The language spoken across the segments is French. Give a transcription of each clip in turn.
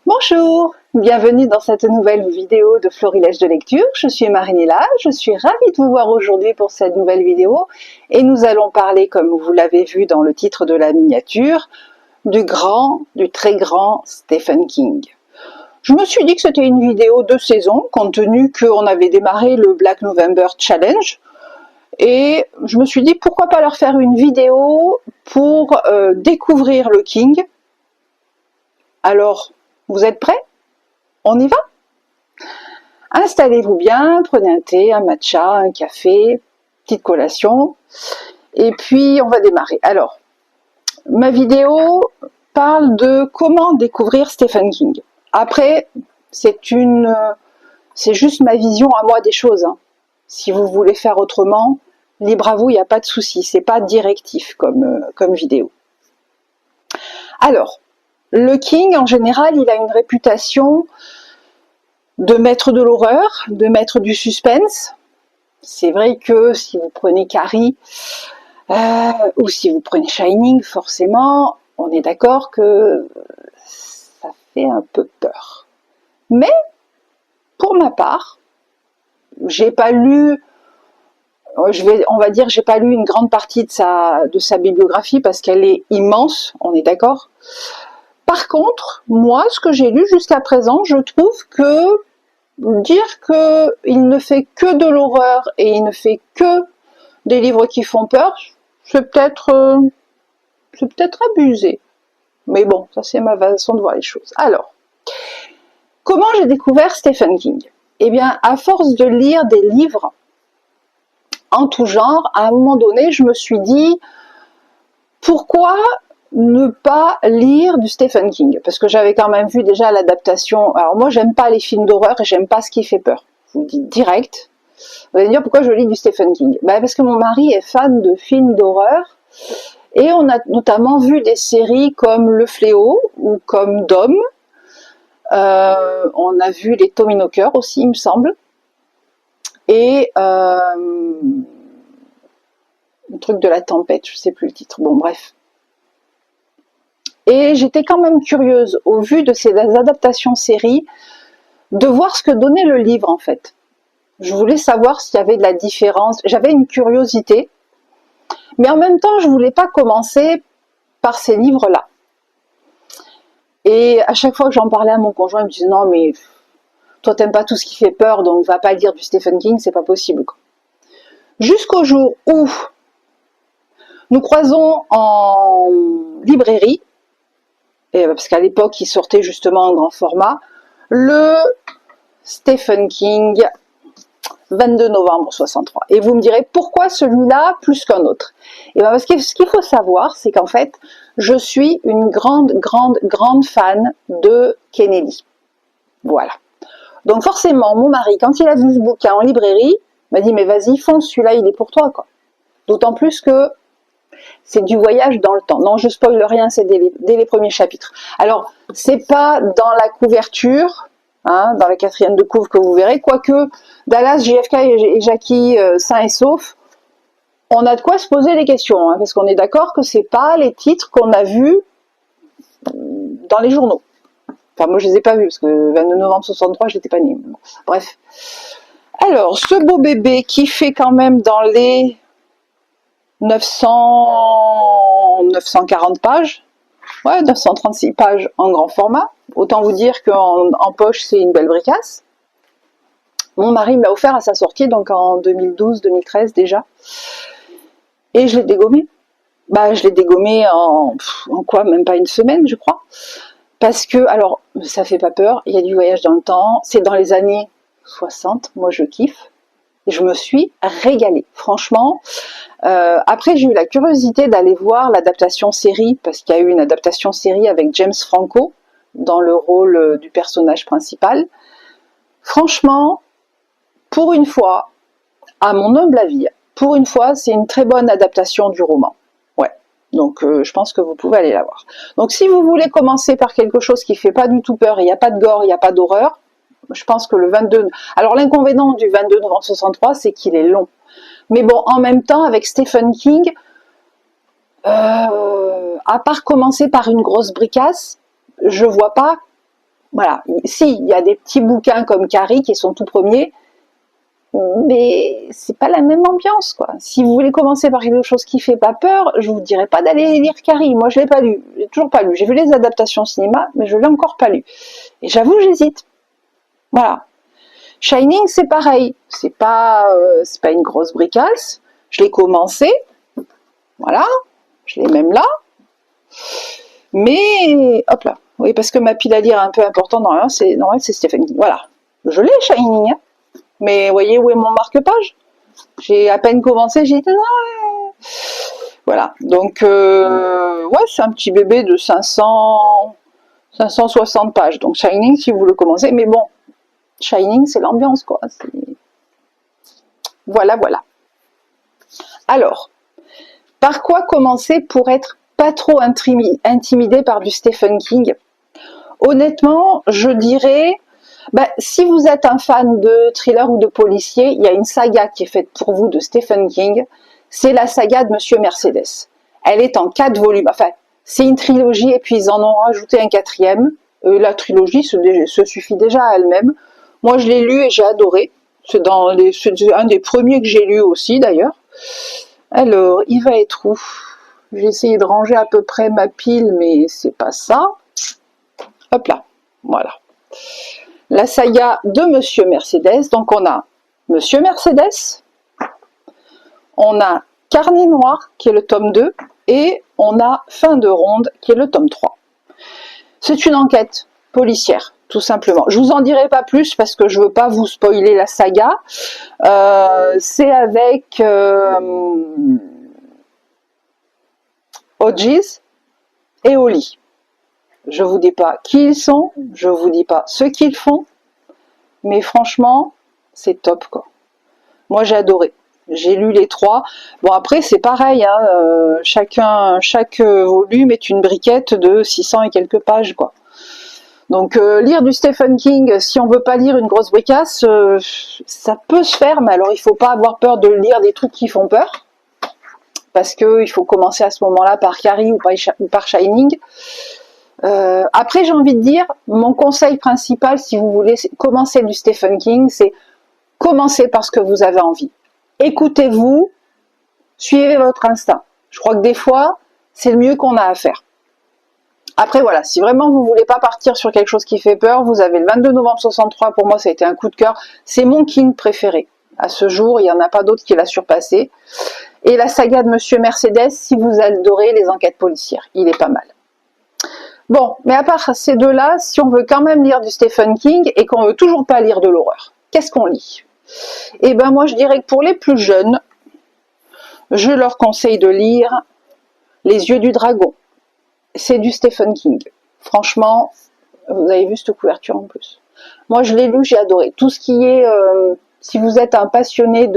Bonjour, bienvenue dans cette nouvelle vidéo de Florilège de lecture. Je suis Marinella, je suis ravie de vous voir aujourd'hui pour cette nouvelle vidéo et nous allons parler, comme vous l'avez vu dans le titre de la miniature, du très grand Stephen King. Je me suis dit que c'était une vidéo de saison, compte tenu qu'on avait démarré le Black November Challenge, et je me suis dit pourquoi pas leur faire une vidéo pour découvrir le King. Alors, vous êtes prêts? On y va? Installez-vous bien, prenez un thé, un matcha, un café, petite collation, et puis on va démarrer. Alors, ma vidéo parle de comment découvrir Stephen King. Après, c'est juste ma vision à moi des choses. Si vous voulez faire autrement, libre à vous, il n'y a pas de souci, c'est pas directif comme vidéo. Alors, le King, en général, il a une réputation de maître de l'horreur, de maître du suspense. C'est vrai que si vous prenez Carrie, ou si vous prenez Shining, forcément, on est d'accord que ça fait un peu peur. Mais, pour ma part, j'ai pas lu, on va dire, j'ai pas lu une grande partie de sa bibliographie parce qu'elle est immense, on est d'accord. Par contre, moi, ce que j'ai lu jusqu'à présent, je trouve que dire qu'il ne fait que de l'horreur et il ne fait que des livres qui font peur, c'est peut-être abusé. Mais bon, ça c'est ma façon de voir les choses. Alors, comment j'ai découvert Stephen King? Eh bien, à force de lire des livres en tout genre, à un moment donné, je me suis dit, pourquoi ne pas lire du Stephen King? Parce que j'avais quand même vu déjà l'adaptation. Alors moi, j'aime pas les films d'horreur et j'aime pas ce qui fait peur. Je vous le dis direct. Vous allez me dire pourquoi je lis du Stephen King? Parce que mon mari est fan de films d'horreur et on a notamment vu des séries comme Le Fléau ou comme Dom. On a vu les Tommyknockers aussi, il me semble. Et le truc de la tempête, je sais plus le titre. Bon, bref. Et j'étais quand même curieuse, au vu de ces adaptations séries, de voir ce que donnait le livre en fait. Je voulais savoir s'il y avait de la différence. J'avais une curiosité, mais en même temps, je voulais pas commencer par ces livres-là. Et à chaque fois que j'en parlais à mon conjoint, il me disait non mais toi t'aimes pas tout ce qui fait peur, donc va pas lire du Stephen King, c'est pas possible. Jusqu'au jour où nous croisons en librairie, parce qu'à l'époque il sortait justement en grand format, le Stephen King 22 novembre 63. Et vous me direz pourquoi celui-là plus qu'un autre? Et bien parce que ce qu'il faut savoir, c'est qu'en fait, je suis une grande fan de Kennedy. Voilà. Donc forcément, mon mari, quand il a vu ce bouquin en librairie, m'a dit mais vas-y, fonce, celui-là il est pour toi, quoi. D'autant plus que c'est du voyage dans le temps. Non, je spoil rien, c'est dès les premiers chapitres. Alors, c'est pas dans la couverture, dans la quatrième de couve que vous verrez, quoique Dallas, JFK et Jackie sains et saufs, on a de quoi se poser des questions, parce qu'on est d'accord que c'est pas les titres qu'on a vus dans les journaux. Enfin, moi je les ai pas vus, parce que 22 novembre 63, je n'étais pas née. Bref. Alors, ce beau bébé qui fait quand même dans les 940 pages, ouais, 936 pages en grand format. Autant vous dire qu'en poche, c'est une belle bricasse. Mon mari me l'a offert à sa sortie, donc en 2012-2013 déjà. Et je l'ai dégommé. Je l'ai dégommé en quoi, même pas une semaine, je crois. Parce que, alors, ça fait pas peur, il y a du voyage dans le temps, c'est dans les années 60, moi je kiffe. Et je me suis régalée, franchement. Après, j'ai eu la curiosité d'aller voir l'adaptation série, parce qu'il y a eu une adaptation série avec James Franco dans le rôle du personnage principal. Franchement, pour une fois, à mon humble avis, pour une fois, c'est une très bonne adaptation du roman. Ouais, donc je pense que vous pouvez aller la voir. Donc si vous voulez commencer par quelque chose qui fait pas du tout peur, il n'y a pas de gore, il n'y a pas d'horreur, je pense que le 22... Alors l'inconvénient du 22 novembre 63, c'est qu'il est long. Mais bon, en même temps, avec Stephen King, à part commencer par une grosse bricasse, je vois pas Voilà. Si, il y a des petits bouquins comme Carrie qui sont tout premiers, mais c'est pas la même ambiance, quoi. Si vous voulez commencer par quelque chose qui fait pas peur, je vous dirais pas d'aller lire Carrie. Moi, je l'ai pas lu. J'ai toujours pas lu. J'ai vu les adaptations cinéma, mais je l'ai encore pas lu. Et j'avoue, j'hésite. Voilà. Shining, c'est pareil. C'est pas une grosse bricasse. Je l'ai commencé. Voilà. Je l'ai même là. Mais, hop là. Oui, parce que ma pile à lire est un peu importante, normalement, c'est Stephen King. Voilà. Je l'ai, Shining, hein. Mais voyez où est mon marque-page? J'ai à peine commencé, j'ai dit non. Voilà. Donc, ouais, c'est un petit bébé de 560 pages. Donc, Shining, si vous le commencez. Mais bon, Shining, c'est l'ambiance, quoi. Voilà, voilà. Alors, par quoi commencer pour être pas trop intimidé par du Stephen King? Honnêtement, je dirais, si vous êtes un fan de thriller ou de policier, il y a une saga qui est faite pour vous de Stephen King, c'est la saga de Monsieur Mercedes. Elle est en 4 volumes, enfin, c'est une trilogie et puis ils en ont rajouté un 4e. La trilogie se suffit déjà à elle-même. Moi, je l'ai lu et j'ai adoré. C'est un des premiers que j'ai lu aussi, d'ailleurs. Alors, il va être où? J'ai essayé de ranger à peu près ma pile, mais c'est pas ça. Hop là, voilà. La saga de Monsieur Mercedes. Donc on a Monsieur Mercedes, on a Carnet Noir qui est le tome 2 et on a Fin de ronde qui est le tome 3. C'est une enquête policière, tout simplement. Je vous en dirai pas plus parce que je veux pas vous spoiler la saga. C'est avec Hodges et Holly. Je vous dis pas qui ils sont, je vous dis pas ce qu'ils font, mais franchement, c'est top, quoi. Moi, j'ai adoré. J'ai lu les 3. Bon, après, c'est pareil, hein, chaque volume est une briquette de 600 et quelques pages, quoi. Donc, lire du Stephen King, si on veut pas lire une grosse bricasse, ça peut se faire, mais alors il faut pas avoir peur de lire des trucs qui font peur, parce que il faut commencer à ce moment-là par Carrie ou par Shining. Après, j'ai envie de dire, mon conseil principal, si vous voulez commencer du Stephen King, c'est commencer par ce que vous avez envie. Écoutez-vous, suivez votre instinct. Je crois que des fois, c'est le mieux qu'on a à faire. Après, voilà, si vraiment vous voulez pas partir sur quelque chose qui fait peur, vous avez le 22 novembre 63, pour moi, ça a été un coup de cœur. C'est mon King préféré. À ce jour, il n'y en a pas d'autre qui l'a surpassé. Et la saga de Monsieur Mercedes, si vous adorez les enquêtes policières, il est pas mal. Bon, mais à part ces deux-là, si on veut quand même lire du Stephen King et qu'on veut toujours pas lire de l'horreur, qu'est-ce qu'on lit? Eh ben moi je dirais que pour les plus jeunes, je leur conseille de lire Les yeux du dragon. C'est du Stephen King. Franchement, vous avez vu cette couverture en plus. Moi je l'ai lu, j'ai adoré. Tout ce qui est, si vous êtes un passionné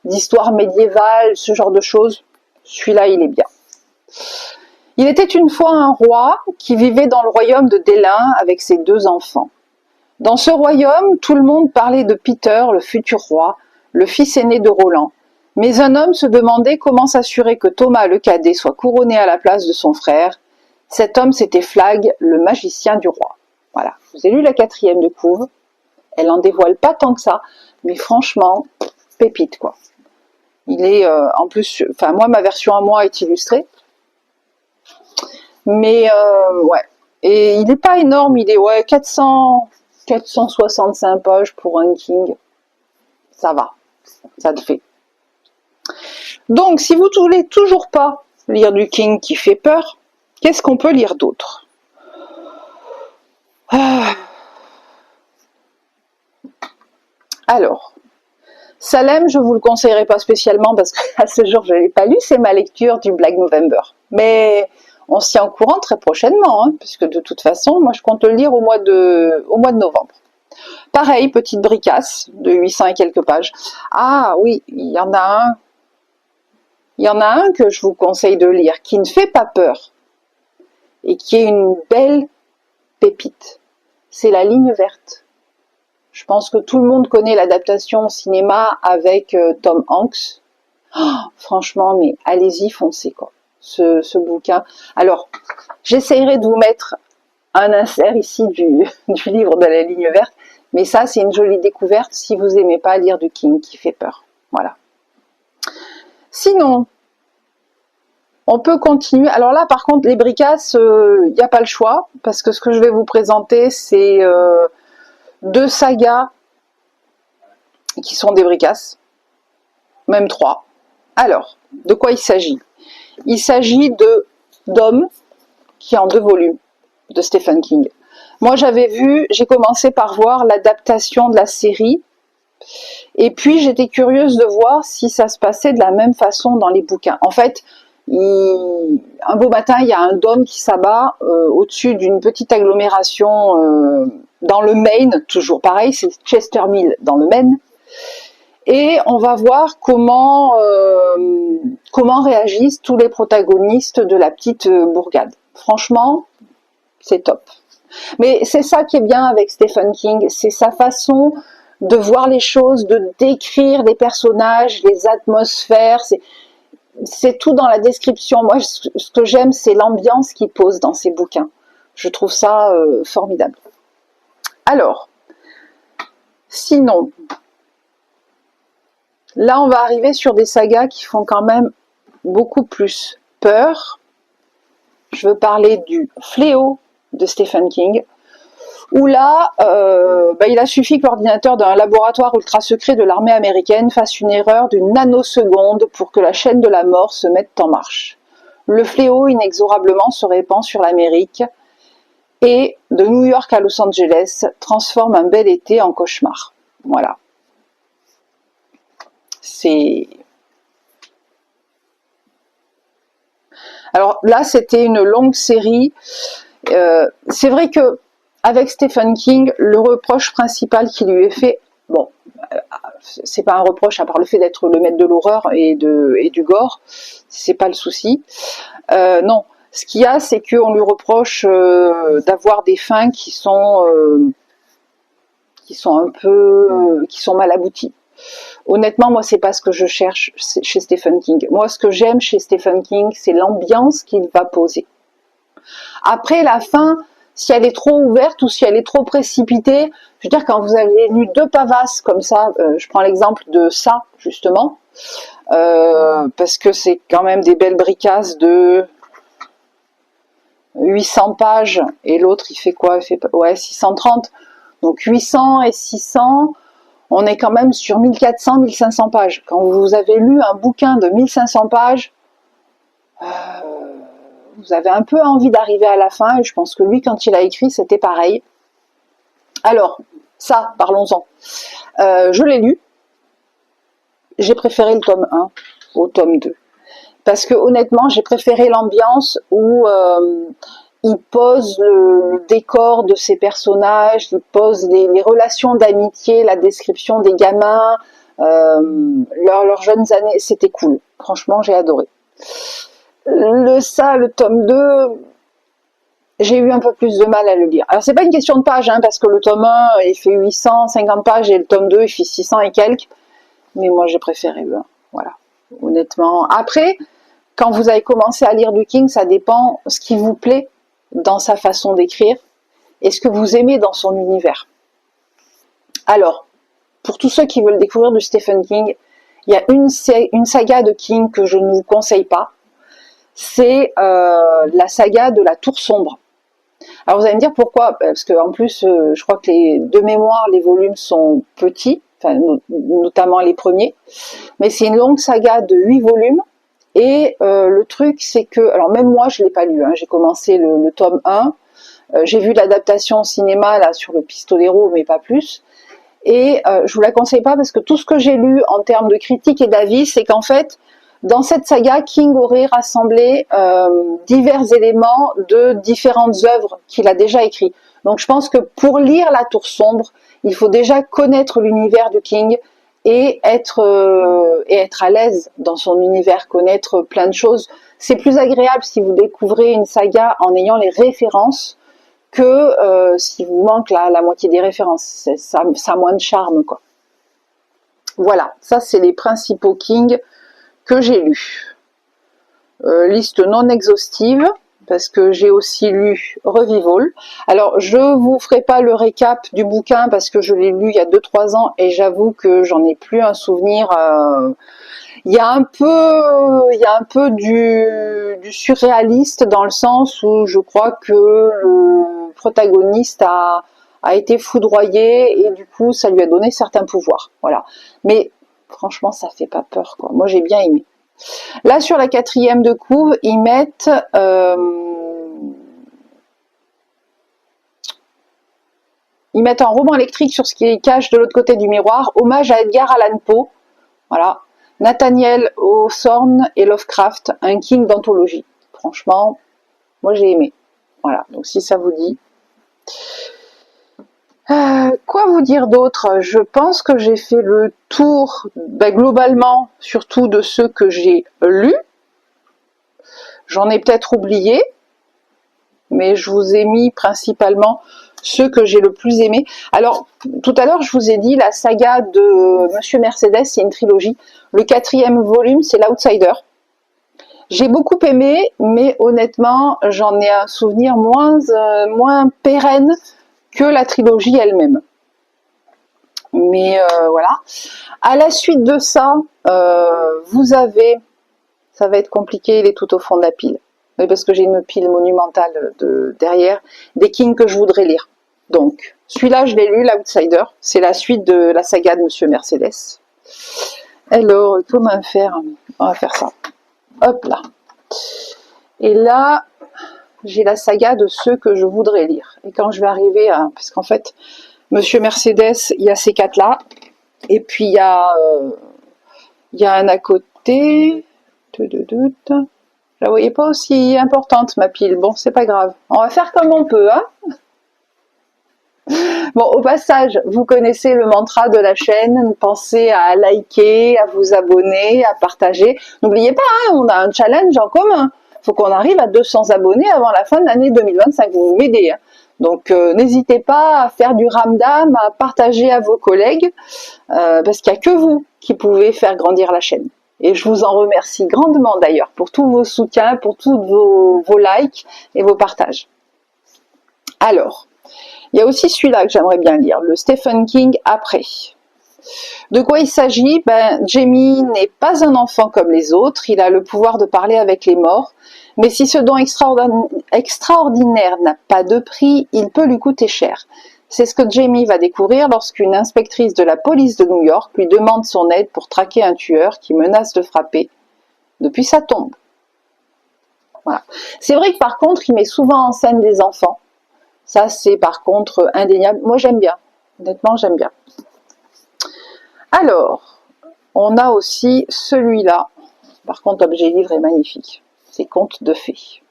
d'histoire médiévale, ce genre de choses, celui-là il est bien. Il était une fois un roi qui vivait dans le royaume de Délin avec ses 2 enfants. Dans ce royaume, tout le monde parlait de Peter, le futur roi, le fils aîné de Roland. Mais un homme se demandait comment s'assurer que Thomas le cadet soit couronné à la place de son frère. Cet homme, c'était Flag, le magicien du roi. Voilà, je vous ai lu la 4e de couve. Elle en dévoile pas tant que ça, mais franchement, pépite, quoi. Il est, en plus, enfin moi, ma version à moi est illustrée. Mais ouais, et il n'est pas énorme, il est 465 pages pour un King, ça va, ça le fait. Donc si vous ne voulez toujours pas lire du King qui fait peur, qu'est-ce qu'on peut lire d'autre? Alors, Salem, je ne vous le conseillerais pas spécialement parce qu'à ce jour je ne l'ai pas lu, c'est ma lecture du Black November. Mais on s'y est en courant très prochainement, hein, puisque de toute façon, moi je compte le lire au mois de novembre. Pareil, petite bricasse de 800 et quelques pages. Ah oui, il y en a un que je vous conseille de lire, qui ne fait pas peur, et qui est une belle pépite. C'est La Ligne verte. Je pense que tout le monde connaît l'adaptation au cinéma avec Tom Hanks. Oh, franchement, mais allez-y, foncez, quoi. Ce bouquin. Alors, j'essayerai de vous mettre un insert ici du livre de la ligne verte, mais ça c'est une jolie découverte si vous n'aimez pas lire du King qui fait peur. Voilà. Sinon, on peut continuer. Alors là, par contre, les bricasses, il n'y a pas le choix, parce que ce que je vais vous présenter, c'est 2 sagas qui sont des bricasses, même 3. Alors, de quoi il s'agit? Il s'agit de d'Homme, qui est en 2 volumes, de Stephen King. Moi, j'ai commencé par voir l'adaptation de la série, et puis j'étais curieuse de voir si ça se passait de la même façon dans les bouquins. En fait, un beau matin, il y a un dôme qui s'abat au-dessus d'une petite agglomération dans le Maine, toujours pareil, c'est Chester Mill dans le Maine. Et on va voir comment réagissent tous les protagonistes de la petite bourgade. Franchement, c'est top. Mais c'est ça qui est bien avec Stephen King, c'est sa façon de voir les choses, de décrire les personnages, les atmosphères, c'est tout dans la description. Moi, ce que j'aime, c'est l'ambiance qu'il pose dans ses bouquins. Je trouve ça formidable. Alors, sinon, là, on va arriver sur des sagas qui font quand même beaucoup plus peur. Je veux parler du Fléau de Stephen King, où là, il a suffi que l'ordinateur d'un laboratoire ultra secret de l'armée américaine fasse une erreur d'une nanoseconde pour que la chaîne de la mort se mette en marche. Le fléau inexorablement se répand sur l'Amérique et, de New York à Los Angeles, transforme un bel été en cauchemar. Voilà. Alors là, c'était une longue série. C'est vrai que avec Stephen King, le reproche principal qui lui est fait, bon, c'est pas un reproche à part le fait d'être le maître de l'horreur et du gore, c'est pas le souci. Non, ce qu'il y a, c'est qu'on lui reproche d'avoir des fins qui sont mal abouties. Honnêtement, moi, c'est pas ce que je cherche chez Stephen King. Moi, ce que j'aime chez Stephen King, c'est l'ambiance qu'il va poser. Après, la fin, si elle est trop ouverte ou si elle est trop précipitée, je veux dire, quand vous avez lu 2 pavasses comme ça, je prends l'exemple de ça, justement, parce que c'est quand même des belles bricasses de 800 pages, et l'autre, il fait quoi? Il fait, ouais, 630. Donc 800 et 600, on est quand même sur 1400, 1500 pages. Quand vous avez lu un bouquin de 1500 pages, vous avez un peu envie d'arriver à la fin, et je pense que lui, quand il a écrit, c'était pareil. Alors, ça, parlons-en. Je l'ai lu, j'ai préféré le tome 1 au tome 2. Parce que honnêtement, j'ai préféré l'ambiance où il pose le décor de ses personnages, il pose les relations d'amitié, la description des gamins, leurs jeunes années, c'était cool. Franchement, j'ai adoré. Le tome 2, j'ai eu un peu plus de mal à le lire. Alors, c'est pas une question de page, hein, parce que le tome 1, il fait 850 pages et le tome 2, il fait 600 et quelques. Mais moi, j'ai préféré le 1. Voilà, honnêtement. Après, quand vous avez commencé à lire du King, ça dépend ce qui vous plaît dans sa façon d'écrire et ce que vous aimez dans son univers. Alors, pour tous ceux qui veulent découvrir du Stephen King, il y a une saga de King que je ne vous conseille pas. C'est la saga de la Tour Sombre. Alors vous allez me dire pourquoi, parce qu'en plus, je crois que de mémoire, les volumes sont petits, enfin, notamment les premiers, mais c'est une longue saga de 8 volumes, et le truc c'est que, alors même moi je ne l'ai pas lu, hein, j'ai commencé le tome 1, j'ai vu l'adaptation au cinéma là sur le Pistolero, mais pas plus, et je vous la conseille pas parce que tout ce que j'ai lu en termes de critiques et d'avis, c'est qu'en fait, dans cette saga, King aurait rassemblé divers éléments de différentes œuvres qu'il a déjà écrites. Donc je pense que pour lire La Tour Sombre, il faut déjà connaître l'univers de King et être à l'aise dans son univers, connaître plein de choses. C'est plus agréable si vous découvrez une saga en ayant les références que si vous manque la moitié des références. Ça a moins de charme, quoi. Voilà, ça c'est les principaux King que j'ai lus. Liste non exhaustive, parce que j'ai aussi lu Revival. Alors, je vous ferai pas le récap du bouquin parce que je l'ai lu il y a 2-3 ans et j'avoue que j'en ai plus un souvenir. Il y a un peu du surréaliste dans le sens où je crois que le protagoniste a été foudroyé et du coup, ça lui a donné certains pouvoirs. Voilà. Mais franchement, ça fait pas peur, quoi. Moi, j'ai bien aimé. Là, sur la 4e de couve, ils mettent un roman électrique sur ce qui cache de l'autre côté du miroir, hommage à Edgar Allan Poe, voilà, Nathaniel Hawthorne et Lovecraft, un King d'anthologie. Franchement, moi j'ai aimé. Voilà, donc si ça vous dit. Quoi vous dire d'autre? Je pense que j'ai fait le tour, globalement, surtout de ceux que j'ai lus. J'en ai peut-être oublié, mais je vous ai mis principalement ceux que j'ai le plus aimé. Alors, tout à l'heure, je vous ai dit, la saga de Monsieur Mercedes, c'est une trilogie. Le 4e volume, c'est l'Outsider. J'ai beaucoup aimé, mais honnêtement, j'en ai un souvenir moins pérenne que la trilogie elle-même. Mais voilà. À la suite de ça, vous avez, ça va être compliqué, il est tout au fond de la pile. Oui, parce que j'ai une pile monumentale derrière, des Kings que je voudrais lire. Donc, celui-là, je l'ai lu, l'Outsider. C'est la suite de la saga de Monsieur Mercedes. Alors, comment faire? On va faire ça. Hop là. Et là, j'ai la saga de ceux que je voudrais lire. Et quand je vais arriver à... Parce qu'en fait, Monsieur Mercedes, il y a ces 4-là. Et puis, il y a un à côté... Je la voyais pas aussi importante, ma pile. Bon, c'est pas grave. On va faire comme on peut, hein. Bon, au passage, vous connaissez le mantra de la chaîne. Pensez à liker, à vous abonner, à partager. N'oubliez pas, hein, on a un challenge en commun. Il faut qu'on arrive à 200 abonnés avant la fin de l'année 2025. Vous m'aidez, hein. Donc, n'hésitez pas à faire du ramdam, à partager à vos collègues, parce qu'il n'y a que vous qui pouvez faire grandir la chaîne. Et je vous en remercie grandement d'ailleurs pour tous vos soutiens, pour tous vos likes et vos partages. Alors, il y a aussi celui-là que j'aimerais bien lire, le Stephen King après. De quoi il s'agit? Jamie n'est pas un enfant comme les autres, il a le pouvoir de parler avec les morts, mais si ce don extraordinaire n'a pas de prix, il peut lui coûter cher. C'est ce que Jamie va découvrir lorsqu'une inspectrice de la police de New York lui demande son aide pour traquer un tueur qui menace de frapper depuis sa tombe. Voilà. C'est vrai que par contre, il met souvent en scène des enfants. Ça, c'est par contre indéniable. Moi, j'aime bien. Honnêtement, j'aime bien. Alors, on a aussi celui-là. Par contre, l'objet livre est magnifique. C'est Contes de fées.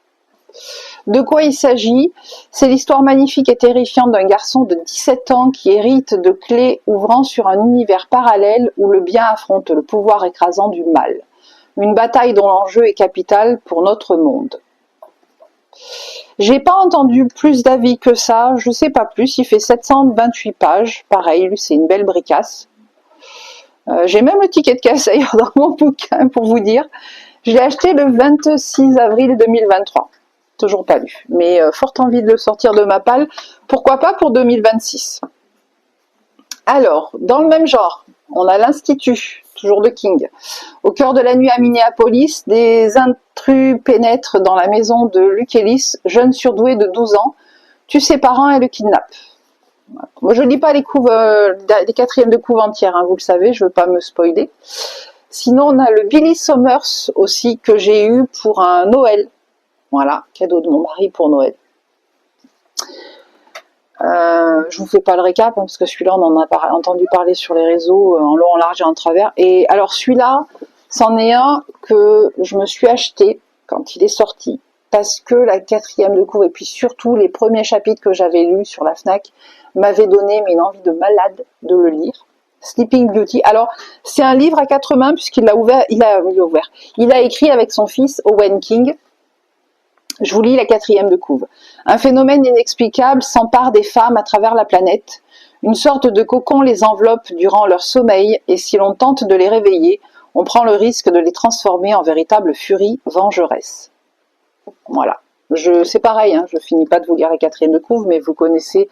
De quoi il s'agit? C'est l'histoire magnifique et terrifiante d'un garçon de 17 ans qui hérite de clés ouvrant sur un univers parallèle où le bien affronte le pouvoir écrasant du mal. Une bataille dont l'enjeu est capital pour notre monde. J'ai pas entendu plus d'avis que ça, je sais pas plus, il fait 728 pages, pareil, c'est une belle bricasse. J'ai même le ticket de caisse d'ailleurs dans mon bouquin pour vous dire. Je l'ai acheté le 26 avril 2023. Toujours pas lu, mais forte envie de le sortir de ma palle. Pourquoi pas pour 2026. Alors, dans le même genre, on a l'Institut, toujours de King. Au cœur de la nuit à Minneapolis, des intrus pénètrent dans la maison de Luke Ellis, jeune surdoué de 12 ans, tue ses parents et le kidnappe. Moi, je ne lis pas les 4e de couve entières, hein, vous le savez, je ne veux pas me spoiler. Sinon, on a le Billy Summers aussi, que j'ai eu pour un Noël. Voilà, cadeau de mon mari pour Noël. Je vous fais pas le récap, hein, parce que celui-là, on en a entendu parler sur les réseaux, en long, en large et en travers. Et alors, celui-là, c'en est un que je me suis acheté quand il est sorti, parce que la 4e de couve, et puis surtout les premiers chapitres que j'avais lus sur la FNAC, m'avaient donné une envie de malade de le lire. Sleeping Beauty. Alors, c'est un livre à 4 mains, puisqu'il l'a ouvert, il a écrit avec son fils, Owen King. Je vous lis la 4e de couve. Un phénomène inexplicable s'empare des femmes à travers la planète. Une sorte de cocon les enveloppe durant leur sommeil, et si l'on tente de les réveiller, on prend le risque de les transformer en véritable furie vengeresse. Voilà. C'est pareil, hein, je finis pas de vous lire la quatrième de couve, mais vous connaissez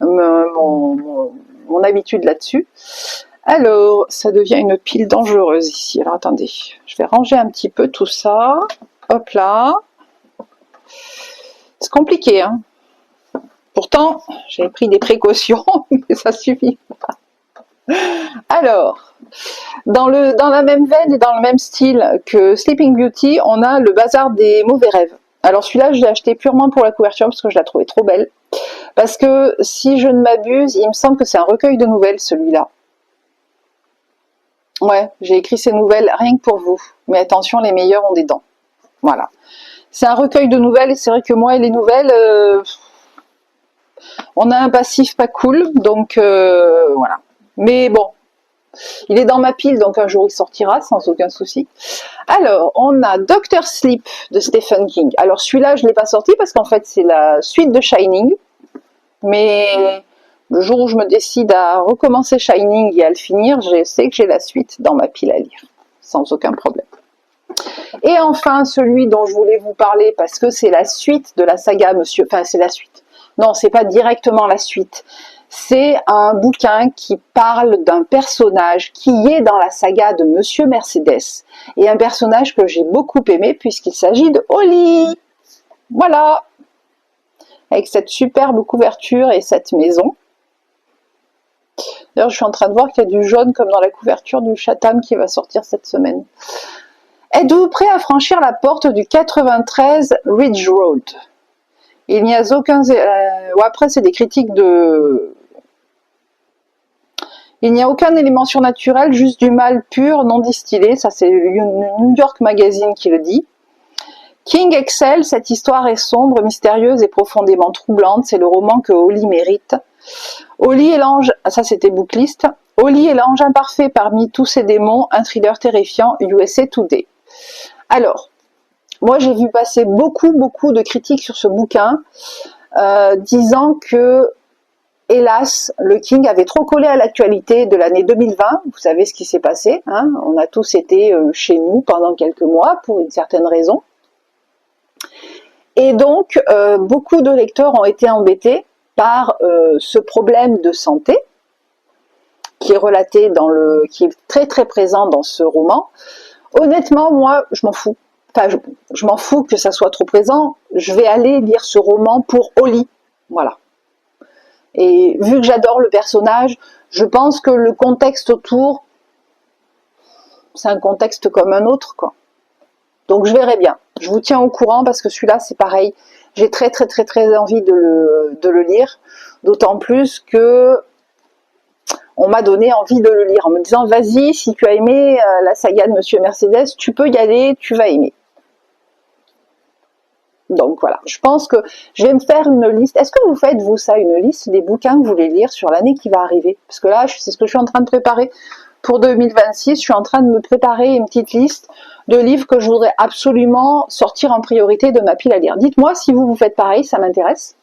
mon habitude là-dessus. Alors, ça devient une pile dangereuse ici. Alors, attendez, je vais ranger un petit peu tout ça. Hop là. C'est compliqué, hein. Pourtant, j'ai pris des précautions, mais ça suffit pas. Alors, dans la même veine et dans le même style que Sleeping Beauty, on a le bazar des mauvais rêves. Alors celui-là, je l'ai acheté purement pour la couverture parce que je la trouvais trop belle. Parce que si je ne m'abuse, il me semble que c'est un recueil de nouvelles, celui-là. Ouais, j'ai écrit ces nouvelles rien que pour vous. Mais attention, les meilleurs ont des dents. Voilà. C'est un recueil de nouvelles et c'est vrai que moi et les nouvelles, on a un passif pas cool, donc voilà. Mais bon, il est dans ma pile, donc un jour il sortira sans aucun souci. Alors, on a Dr. Sleep de Stephen King. Alors celui-là, je ne l'ai pas sorti parce qu'en fait c'est la suite de Shining. Mais le jour où je me décide à recommencer Shining et à le finir, je sais que j'ai la suite dans ma pile à lire, sans aucun problème. Et enfin, celui dont je voulais vous parler, parce que c'est la suite de la saga Monsieur... Enfin, c'est la suite. Non, c'est pas directement la suite. C'est un bouquin qui parle d'un personnage qui est dans la saga de Monsieur Mercedes. Et un personnage que j'ai beaucoup aimé, puisqu'il s'agit de Holly. Voilà. Avec cette superbe couverture et cette maison. D'ailleurs, je suis en train de voir qu'il y a du jaune comme dans la couverture du Chatham qui va sortir cette semaine. Êtes-vous prêt à franchir la porte du 93 Ridge Road? Il n'y a aucun... après, c'est des critiques de... Il n'y a aucun élément surnaturel, juste du mal pur, non distillé. Ça, c'est le New York Magazine qui le dit. King excelle, cette histoire est sombre, mystérieuse et profondément troublante. C'est le roman que Holly mérite. Holly est l'ange... Ça, c'était Booklist. Holly est l'ange imparfait parmi tous ces démons, un thriller terrifiant, USA Today. Alors, moi j'ai vu passer beaucoup de critiques sur ce bouquin, disant que, hélas, le King avait trop collé à l'actualité de l'année 2020. Vous savez ce qui s'est passé, hein, on a tous été chez nous pendant quelques mois pour une certaine raison. Et donc, beaucoup de lecteurs ont été embêtés par ce problème de santé qui est relaté qui est très présent dans ce roman. Honnêtement, moi, je m'en fous. Enfin, je m'en fous que ça soit trop présent. Je vais aller lire ce roman pour Holly. Voilà. Et vu que j'adore le personnage, je pense que le contexte autour, c'est un contexte comme un autre, quoi. Donc je verrai bien. Je vous tiens au courant parce que celui-là, c'est pareil. J'ai très envie de le lire. D'autant plus que on m'a donné envie de le lire en me disant vas-y, si tu as aimé la saga de Monsieur Mercedes, tu peux y aller, tu vas aimer. Donc voilà, je pense que je vais me faire une liste. Est-ce que vous faites, vous, ça, une liste des bouquins que vous voulez lire sur l'année qui va arriver? Parce que là, c'est ce que je suis en train de préparer pour 2026. Je suis en train de me préparer une petite liste de livres que je voudrais absolument sortir en priorité de ma pile à lire. Dites-moi si vous faites pareil, ça m'intéresse.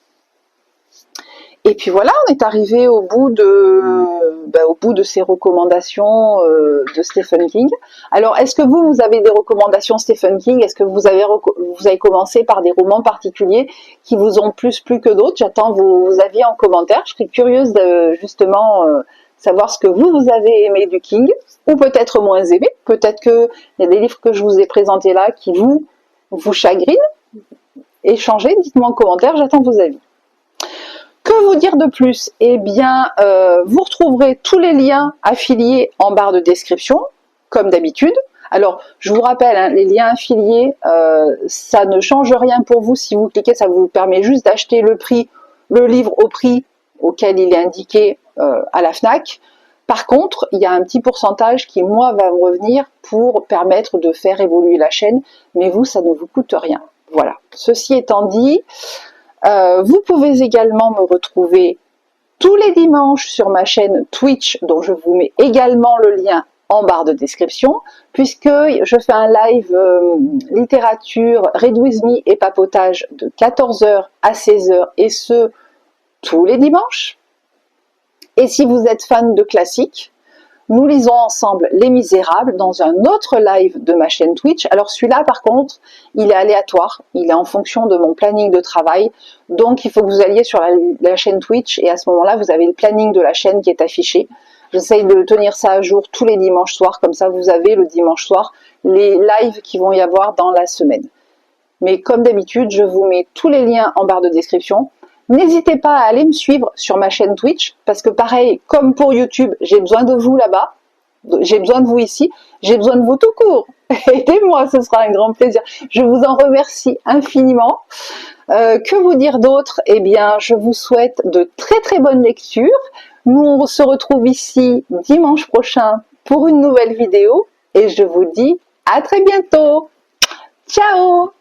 Et puis voilà, on est arrivé au bout de ces recommandations de Stephen King. Alors, est-ce que vous avez des recommandations Stephen King? Est-ce que vous avez commencé par des romans particuliers qui vous ont plus plu que d'autres? J'attends vos avis en commentaire. Je serais curieuse de justement savoir ce que vous avez aimé du King, ou peut-être moins aimé. Peut-être qu'il y a des livres que je vous ai présentés là qui vous chagrinent. Échangez, dites-moi en commentaire, j'attends vos avis. Que vous dire de plus? Eh bien, vous retrouverez tous les liens affiliés en barre de description, comme d'habitude. Alors, je vous rappelle, hein, les liens affiliés, ça ne change rien pour vous. Si vous cliquez, ça vous permet juste d'acheter le livre au prix auquel il est indiqué à la FNAC. Par contre, il y a un petit pourcentage qui, moi, va me revenir pour permettre de faire évoluer la chaîne. Mais vous, ça ne vous coûte rien. Voilà. Ceci étant dit... vous pouvez également me retrouver tous les dimanches sur ma chaîne Twitch, dont je vous mets également le lien en barre de description, puisque je fais un live littérature, Read With Me et papotage de 14h à 16h, et ce, tous les dimanches. Et si vous êtes fan de classiques, nous lisons ensemble Les Misérables dans un autre live de ma chaîne Twitch. Alors celui-là, par contre, il est aléatoire, il est en fonction de mon planning de travail. Donc il faut que vous alliez sur la chaîne Twitch et à ce moment-là, vous avez le planning de la chaîne qui est affiché. J'essaye de tenir ça à jour tous les dimanches soirs, comme ça vous avez le dimanche soir les lives qui vont y avoir dans la semaine. Mais comme d'habitude, je vous mets tous les liens en barre de description. N'hésitez pas à aller me suivre sur ma chaîne Twitch, parce que pareil, comme pour YouTube, j'ai besoin de vous là-bas, j'ai besoin de vous ici, j'ai besoin de vous tout court. Aidez-moi, ce sera un grand plaisir. Je vous en remercie infiniment. Que vous dire d'autre? Eh bien, je vous souhaite de très très bonnes lectures. Nous, on se retrouve ici dimanche prochain pour une nouvelle vidéo, et je vous dis à très bientôt. Ciao!